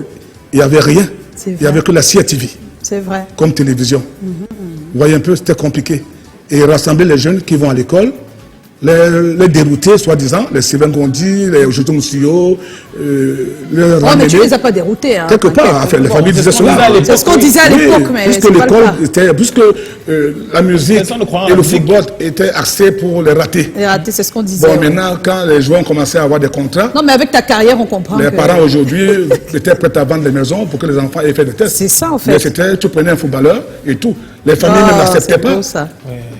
il n'y avait rien. Il n'y avait que la CIATV. C'est vrai. Comme télévision. Vous voyez un peu, c'était compliqué. Et rassembler les jeunes qui vont à l'école, les dérouter, soi-disant, les Sylvain Gondi, les Joto Moussio, mais tu ne les as pas déroutés. Hein, quelque part, enfin, les familles disaient cela. C'est ce qu'on disait à l'époque, mais puisque l'école était, puisque la musique et le football étaient axés pour les ratés. Les ratés, c'est ce qu'on disait. Bon, maintenant, quand les joueurs ont commencé à avoir des contrats... Non, mais avec ta carrière, on comprend les parents, aujourd'hui, étaient prêts à vendre les maisons pour que les enfants aient fait des tests. C'est ça, en fait. Mais c'était, tu prenais un footballeur et tout. Les familles ne l'acceptaient pas.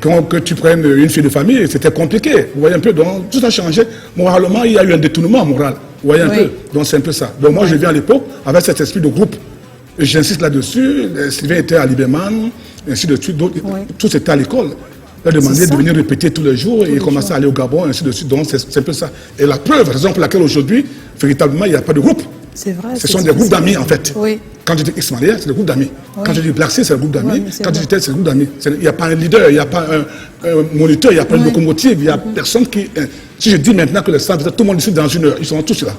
Que tu prennes une fille de famille, c'était compliqué. Vous voyez un peu, donc tout a changé. Moralement, il y a eu un détournement moral. Vous voyez un peu, donc c'est un peu ça. Donc moi, je viens à l'époque avec cet esprit de groupe. Et j'insiste là-dessus. Sylvain était à Liberman, ainsi de suite. Tout était à l'école. Il a demandé de venir répéter tous les jours et il commençait à aller au Gabon, ainsi de suite. Donc c'est un peu ça. Et la preuve, raison pour laquelle aujourd'hui, véritablement, il n'y a pas de groupe. C'est vrai. Ce sont des groupes d'amis, en fait. Quand je dis X-Malia, c'est des groupes d'amis. Quand je dis Black Sea, c'est des groupes d'amis. Quand je dis Ted, c'est des groupes d'amis. Il n'y a pas un leader, il n'y a pas un moniteur, il n'y a pas une locomotive, il n'y a personne qui... Si je dis maintenant que les Sans Visa, tout le monde ici dans une heure, ils sont tous là.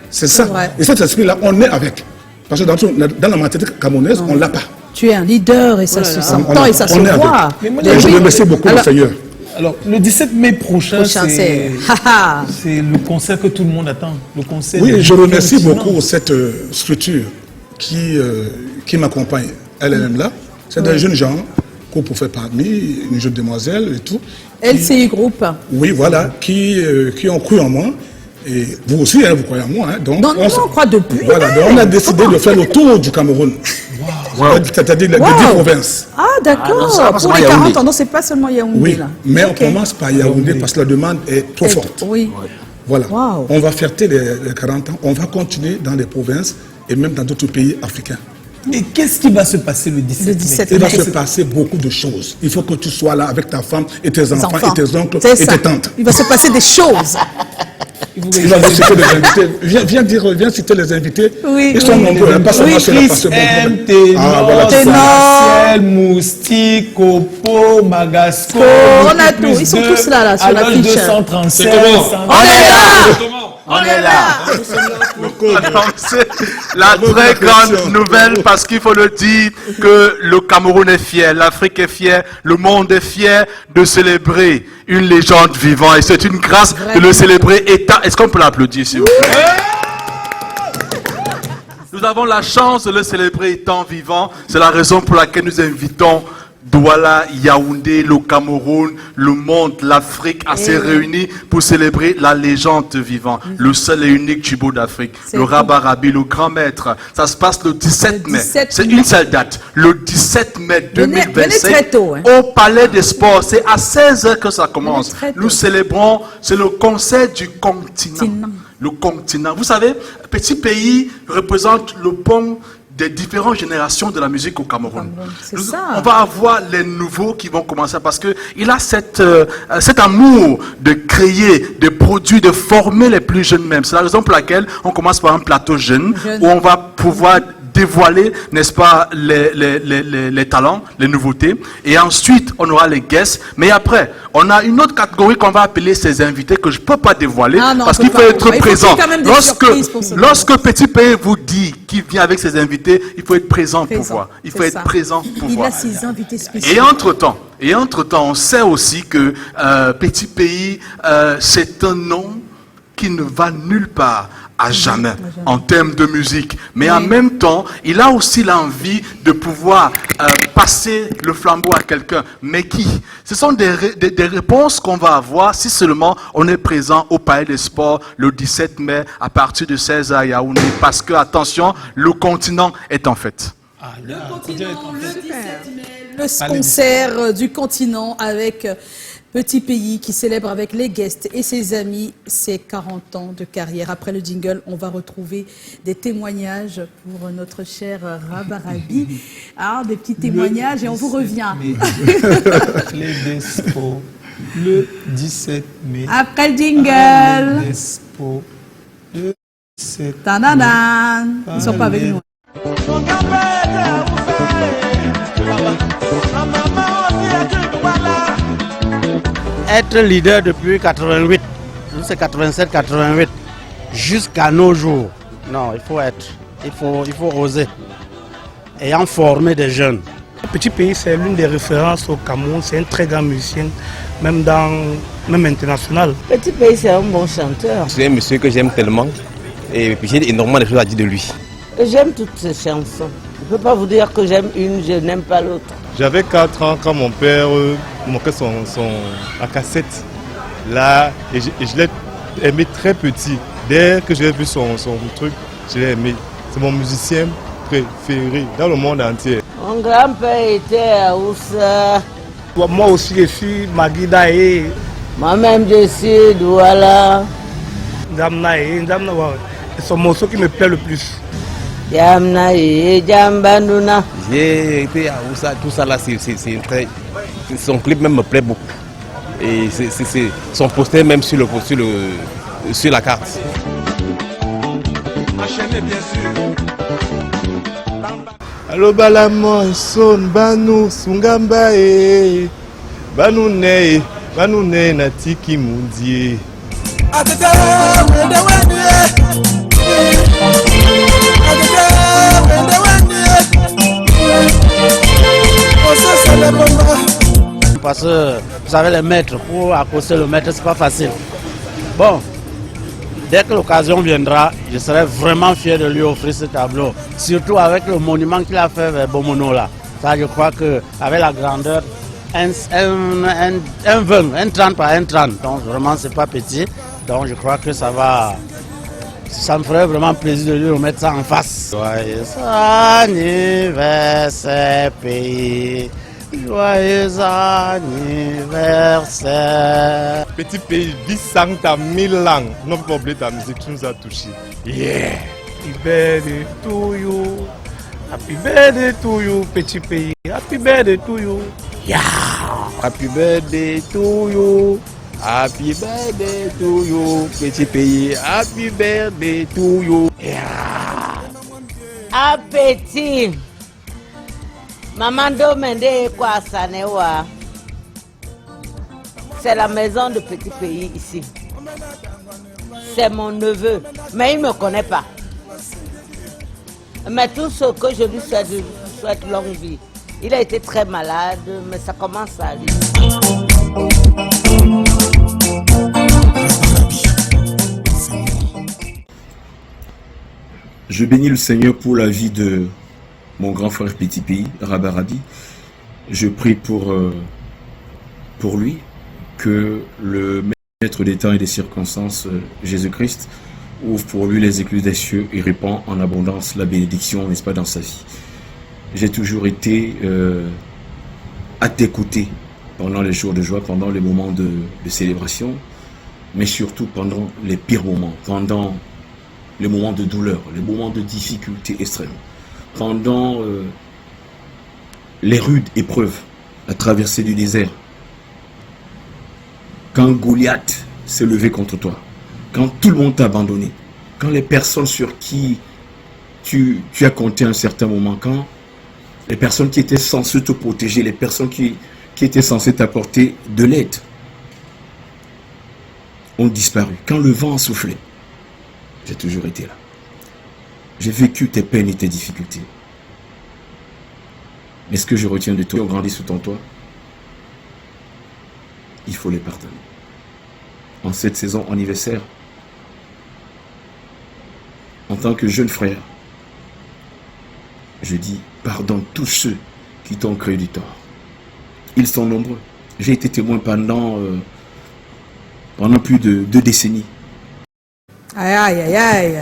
C'est ça. Et cet esprit-là, on est avec. Parce que dans la mentalité camerounaise, on ne l'a pas. Tu es un leader et ça se s'entend et ça se voit. Je remercie beaucoup le Seigneur. Alors, le 17 mai prochain, c'est le concert que tout le monde attend. Le concert. Oui, je remercie beaucoup cette structure qui m'accompagne. Elle est même là. C'est des jeunes gens qu'on peut faire parmi, une jeune demoiselle et tout. LCI Group. Oui, voilà, qui ont cru en moi. Et vous aussi, vous croyez en moi. Hein, donc on croit depuis. Voilà, donc on a décidé de faire le tour du Cameroun. C'est-à-dire les 10 provinces. Ah, d'accord. Pour les 40 ans, non, c'est pas seulement Yaoundé. Oui, mais on commence par Yaoundé parce que la demande est trop forte. Oui. Voilà. On va fêter les 40 ans. On va continuer dans les provinces et même dans d'autres pays africains. Et qu'est-ce qui va se passer le 17 mai? Il va se passer beaucoup de choses. Il faut que tu sois là avec ta femme et tes enfants et tes oncles et tes tantes. Il va se passer des choses. Il va citer les invités. Viens citer les invités. Oui, ils sont nombreux, pas seulement ceux-là. Ténor, Moustique, Copo, Magasco. On a tout. Ils sont tous là sur la fiche. 237. On est là. On est là. C'est la très grande nouvelle parce qu'il faut le dire que le Cameroun est fier, l'Afrique est fière, le monde est fier de célébrer une légende vivante et c'est une grâce de le célébrer. Est-ce qu'on peut l'applaudir s'il vous plaît? Nous avons la chance de le célébrer étant vivant. C'est la raison pour laquelle nous invitons Douala, Yaoundé, le Cameroun, le monde, l'Afrique à se réunir pour célébrer la légende vivante, le seul et unique Djibo d'Afrique, le Rabarabi, le grand maître. Ça se passe le 17 mai. C'est une seule date. Le 17 mai 2025 au Palais des Sports. C'est à 16h que ça commence. Nous célébrons, c'est le concert du continent. Le continent. Vous savez, Petit Pays représente le pont des différentes générations de la musique au Cameroun. On va avoir les nouveaux qui vont commencer parce que il a cet amour de créer, de produire, de former les plus jeunes même. C'est la raison pour laquelle on commence par un plateau jeune où on va pouvoir dévoiler, n'est-ce pas, les talents, les nouveautés. Et ensuite, on aura les guests. Mais après, on a une autre catégorie qu'on va appeler ces invités que je ne peux pas dévoiler parce qu'il faut être présent. Lorsque Petit Pays vous dit qu'il vient avec ses invités, il faut être présent pour voir. Il faut être présent pour voir. Il a ses invités spéciaux. Et entre-temps, on sait aussi que Petit Pays, c'est un nom qui ne va nulle part à jamais en termes de musique. Mais en même temps, il a aussi l'envie de pouvoir passer le flambeau à quelqu'un. Mais qui? Ce sont des réponses qu'on va avoir si seulement on est présent au Palais des Sports le 17 mai à partir de 16h à Yaoundé. Parce que, attention, le continent est en fête. Le continent, le 17 mai, le concert du continent avec Petit Pays qui célèbre avec les guests et ses amis ses 40 ans de carrière. Après le jingle, on va retrouver des témoignages pour notre cher Rabarabi. Des petits témoignages et on vous revient. Les Despo, le 17 mai. Après le jingle. Les Despo, le 17 mai. Ils ne sont pas avec nous. Être leader depuis 88, c'est 87-88, jusqu'à nos jours. Non, il faut oser. Ayant formé des jeunes. Petit Pays, c'est l'une des références au Cameroun, c'est un très grand musicien, même international. Petit Pays, c'est un bon chanteur. C'est un monsieur que j'aime tellement et puis j'ai énormément de choses à dire de lui. J'aime toutes ses chansons. Je ne peux pas vous dire que j'aime une, je n'aime pas l'autre. J'avais 4 ans quand mon père manquait la cassette là et je l'ai aimé très petit. Dès que j'ai vu son truc, je l'ai aimé. C'est mon musicien préféré dans le monde entier. Mon grand-père était à Oussa. Moi aussi je suis Magidae. Moi-même je suis Douala. C'est son morceau qui me plaît le plus. Jamna et Jambanduna. J'ai été à Oussa, tout ça là, c'est très. Son clip même me plaît beaucoup. Et c'est son poster même sur la carte. Enchaînez bien sûr. Allo balamo son banu sungamba banu ne natiki mundie. Parce que vous savez les maîtres, pour accoster le maître, c'est pas facile. Bon, dès que l'occasion viendra, je serai vraiment fier de lui offrir ce tableau. Surtout avec le monument qu'il a fait vers Bomono là. Ça, je crois qu'avec la grandeur, un 20, un 30 par un 30. Donc vraiment, c'est pas petit. Donc je crois que ça me ferait vraiment plaisir de lui remettre ça en face. Joyeux anniversaire pays, joyeux anniversaire. Petit Pays, 10 ans, t'as 1000 ans. Non, pas oublier ta musique, tu nous as touchés. Yeah! Birthday to you. Happy birthday to you, petit pays. Happy birthday to you. Yeah. Happy birthday to you. Happy birthday to you, petit pays. Happy birthday to you. Yeah. Appétit. Maman Domende quoi Sanewa. C'est la maison de petit pays ici. C'est mon neveu, mais il ne me connaît pas. Mais tout ce que je lui souhaite longue vie. Il a été très malade, mais ça commence à aller. Je bénis le Seigneur pour la vie de mon grand frère Petit Pays, Rabah Rabih. Je prie pour lui, que le Maître des temps et des circonstances, Jésus-Christ, ouvre pour lui les écluses des cieux et répand en abondance la bénédiction, n'est-ce pas, dans sa vie. J'ai toujours été à tes côtés pendant les jours de joie, pendant les moments de célébration, mais surtout pendant les pires moments, pendant les moments de douleur, les moments de difficulté extrême, pendant les rudes épreuves, la traversée du désert, quand Goliath s'est levé contre toi, quand tout le monde t'a abandonné, quand les personnes sur qui tu as compté un certain moment, quand les personnes qui étaient censées te protéger, les personnes qui étaient censées t'apporter de l'aide ont disparu, quand le vent a soufflé, j'ai toujours été là. J'ai vécu tes peines et tes difficultés. Mais ce que je retiens de toi, qui ont grandi sous ton toit, il faut les pardonner. En cette saison anniversaire, en tant que jeune frère, je dis pardonne tous ceux qui t'ont créé du tort. Ils sont nombreux. J'ai été témoin pendant plus de 2 décennies. Aïe, aïe, aïe, aïe.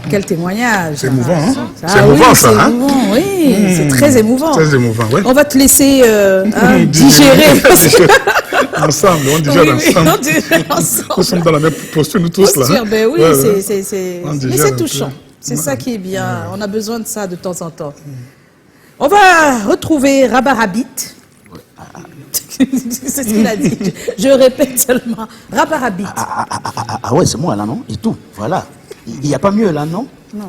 Quel témoignage. C'est émouvant, hein? C'est émouvant, ça, hein? Émouvant, oui, c'est très émouvant. Très émouvant, oui. On va te laisser digérer. Ensemble, on digère ensemble. On digère ensemble. Nous sommes dans la même posture, nous tous, là. Hein? Ben oui, ouais, mais c'est touchant. C'est ça qui est bien. On a besoin de ça de temps en temps. On va retrouver Rabah Rabih. C'est ce qu'il a dit. Je répète seulement. Rabah Rabih. Ah ouais, c'est moi là, non? Et tout, voilà. Il n'y a pas mieux là, non? Non,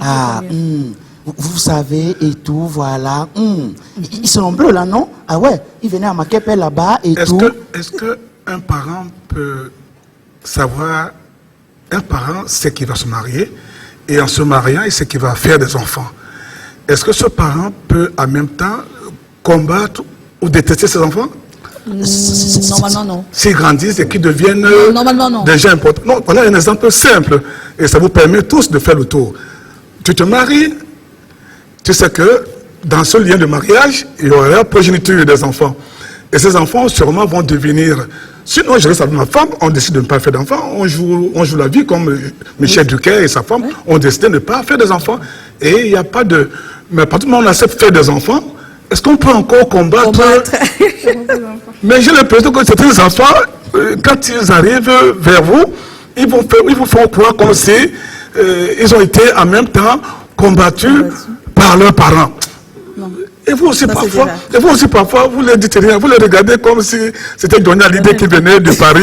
vous savez, et tout, voilà. Ils sont nombreux là, non? Ah ouais, ils venaient à Makepe là-bas et tout. Est-ce qu'un parent peut savoir, un parent sait qu'il va se marier, et en se mariant, il sait qu'il va faire des enfants. Est-ce que ce parent peut en même temps combattre ou détester ses enfants? Normalement, non. S'ils grandissent et qu'ils deviennent non. des gens importants. Non, voilà un exemple simple. Et ça vous permet tous de faire le tour. Tu te maries, tu sais que dans ce lien de mariage, il y aura la progéniture des enfants. Et ces enfants, sûrement, vont devenir... Sinon, je reste avec ma femme, on décide de ne pas faire d'enfants. On joue la vie comme Michel Drucker et sa femme ont décidé de ne pas faire des enfants. Et il n'y a pas de... Mais à partir du moment où on accepte de faire des enfants, est-ce qu'on peut encore combattre Mais j'ai l'impression que certains enfants, quand ils arrivent vers vous, ils vous font croire comme si ils ont été en même temps combattus par leurs parents. Et vous aussi, parfois, vous les dites rien, vous les regardez comme si c'était Johnny Hallyday qui venait de Paris,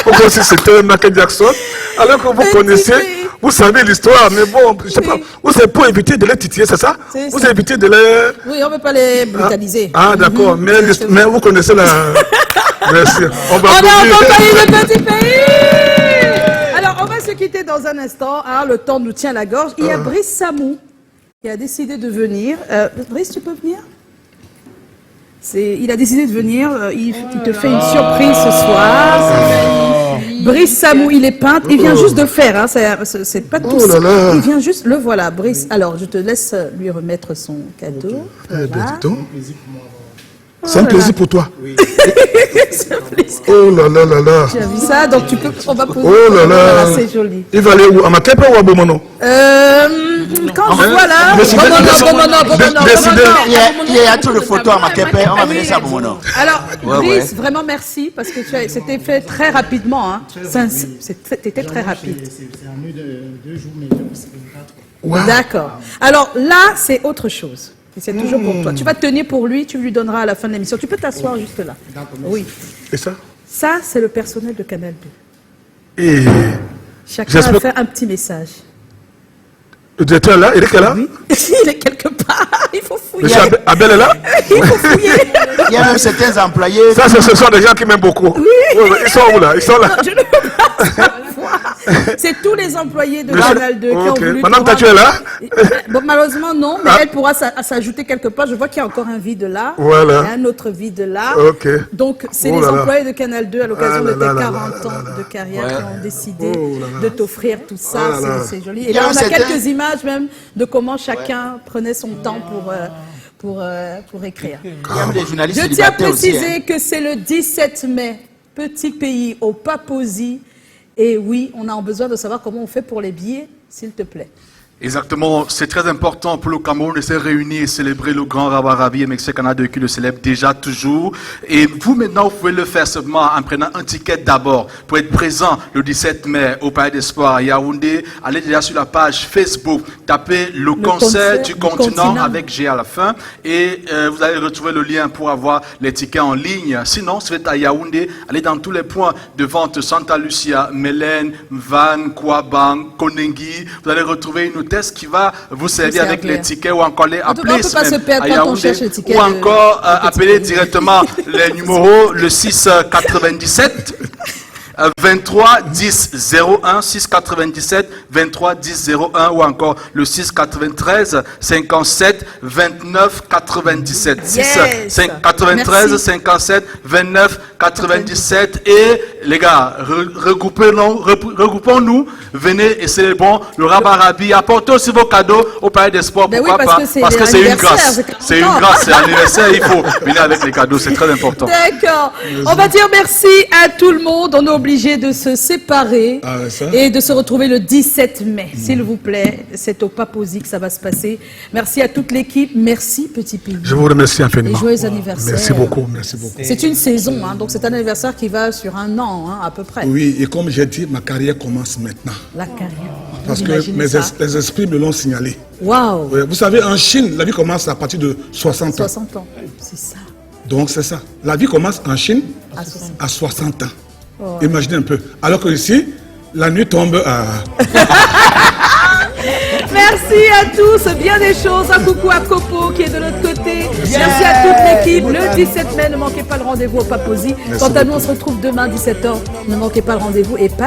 ou comme si c'était Michael Jackson, alors que vous connaissez, vous savez l'histoire, mais bon, je sais pas, vous savez pour éviter de les titiller, c'est ça? Vous évitez de les... Oui, on ne veut pas les brutaliser. Ah, d'accord, mais vous connaissez la... Merci. On va accompagné le Petit Pays. Alors, on va se quitter dans un instant, le temps nous tient la gorge. Il y a Brice Samou qui a décidé de venir. Brice, tu peux venir? Il a décidé de venir. Il te fait une surprise ce soir. Brice Samou, il est peintre. Il vient juste de faire. Hein, c'est pas tout. Il vient juste. Le voilà, Brice. Alors, je te laisse lui remettre son cadeau. Voilà. C'est un plaisir pour toi. Oui. Oh là là là là. Tu as vu ça? Donc tu peux. On va poser. Oh là là. Voilà, c'est joli. Il va aller où? À Makepe ou à Bomono? Quand je vois là. Il y a trop de photos à Makepe. On va venir ça à Bomono. Alors, Brice, vraiment merci parce que c'était fait très rapidement. Hein. C'était très rapide. C'est un nœud de 2 jours, mais c'est 24. Wow. D'accord. Alors là, c'est autre chose. C'est toujours pour toi. Tu vas tenir pour lui, tu lui donneras à la fin de l'émission. Tu peux t'asseoir juste là. Oui. Et ça? Ça, c'est le personnel de Canal 2. Et chacun a fait un petit message. Le directeur est là? Eric est là? Oui. Il est quelque part. Il faut fouiller. Monsieur Abel est là? Il faut fouiller. Il y a même certains employés. Ça, ce sont des gens qui m'aiment beaucoup. Oui. Ils sont où là? Ils sont là. Non, je ne peux pas savoir. C'est tous les employés de Canal 2 qui ont voulu. Madame Tatu est là? Bon, malheureusement, non, mais elle pourra s'ajouter quelque part. Je vois qu'il y a encore un vide là. Voilà. Il y a un autre vide là. Ok. Donc, c'est les employés de Canal 2 à l'occasion de tes 40 ans de carrière qui ont décidé de t'offrir tout ça. C'est joli. Et là, on a quelques images même de comment chacun prenait son temps pour écrire. Je tiens à préciser que c'est le 17 mai, petit pays au Papouasie. Et oui, on a besoin de savoir comment on fait pour les billets, s'il te plaît. Exactement, c'est très important pour le Cameroun de se réunir et célébrer le grand Rabarabi et Mexique Canada qui le célèbre déjà toujours. Et vous maintenant, vous pouvez le faire seulement en prenant un ticket d'abord pour être présent le 17 mai au Palais des Sports à Yaoundé. Allez déjà sur la page Facebook, tapez le concert du continent avec G à la fin et vous allez retrouver le lien pour avoir les tickets en ligne. Sinon, si vous êtes à Yaoundé, allez dans tous les points de vente Santa Lucia, Mélène, Van, Kouabang, Konengi. Vous allez retrouver une hôtesse qui va vous servir avec les tickets ou encore les appeler à Yaoundé ou encore appeler directement les numéros le 697 23 10 01 697 23 10 01 ou encore le 693 57 29 97 93 57 29 97 et les gars regroupons-nous, venez et célébrons le Rabarabi, apportez aussi vos cadeaux au Palais des Sports, pourquoi pas, parce que c'est une grâce, c'est l'anniversaire, il faut venir avec les cadeaux, c'est très important. D'accord, on va dire merci à tout le monde, on est obligé de se séparer et de se retrouver le 17 mai, s'il vous plaît, c'est au Papouasie que ça va se passer. Merci à toute l'équipe, merci Petit Pays. Je vous remercie infiniment. Et joyeux anniversaire. Merci beaucoup, merci beaucoup. C'est une saison, hein, donc c'est un anniversaire qui va sur un an, hein, à peu près. Oui, et comme j'ai dit, ma carrière commence maintenant. La carrière. Parce que les esprits me l'ont signalé. Waouh. Vous savez, en Chine, la vie commence à partir de 60 ans. 60 ans, c'est ça. Donc c'est ça. La vie commence en Chine à 60 ans. Oh. Imaginez un peu. Alors que ici, la nuit tombe à... Merci à tous, bien des choses. Un coucou à Copo qui est de l'autre côté. Merci à toute l'équipe. Le 17 mai, ne manquez pas le rendez-vous au Papouasie. Quant à nous, on se retrouve demain 17h. Ne manquez pas le rendez-vous et pas